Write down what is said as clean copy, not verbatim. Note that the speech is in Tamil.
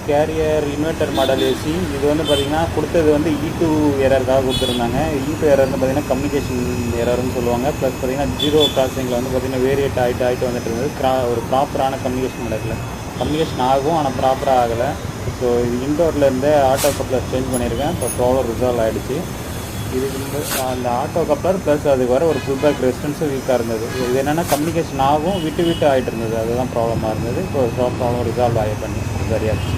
Carrier inverter model AC. இது வந்து பார்த்திங்கன்னா கொடுத்தது வந்து E2 எரருக்காக கொடுத்துருந்தாங்க. E2 எரர் வந்து பார்த்திங்கன்னா கம்யூனிகேஷன் எரர்னு சொல்லுவாங்க. ப்ளஸ் பார்த்திங்கன்னா ஜீரோ கிராசிங்கில் வந்து பார்த்திங்கன்னா வேரியேட் ஆகிட்டு வந்துட்டு இருந்தது. ஒரு ப்ராப்பரான கம்யூனிகேஷன் நடக்கல. கம்யூனிகேஷன் ஆகும், ஆனால் ப்ராப்பராக ஆகலை. ஸோ இது இன்டோர்லேருந்து ஆட்டோ கப்ளர் சேஞ்ச் பண்ணியிருக்கேன். இப்போ ப்ராப்ளம் ரிசால்வ் ஆகிடுச்சு. இதுக்கு அந்த ஆட்டோ கப்ளர் ப்ளஸ் அதுக்கு வர ஒரு ஃபுல் பேக் ரெசிஸ்டன்ஸும் வீக்காக இருந்தது. இது என்னென்னா கம்யூனிகேஷன் ஆகும், விட்டு ஆகிட்டு இருந்தது. அதுதான் ப்ராப்ளமாக இருந்தது. இப்போ ப்ராப்ளம் ரிசால்வ் ஆகி பண்ணி சரியாச்சு.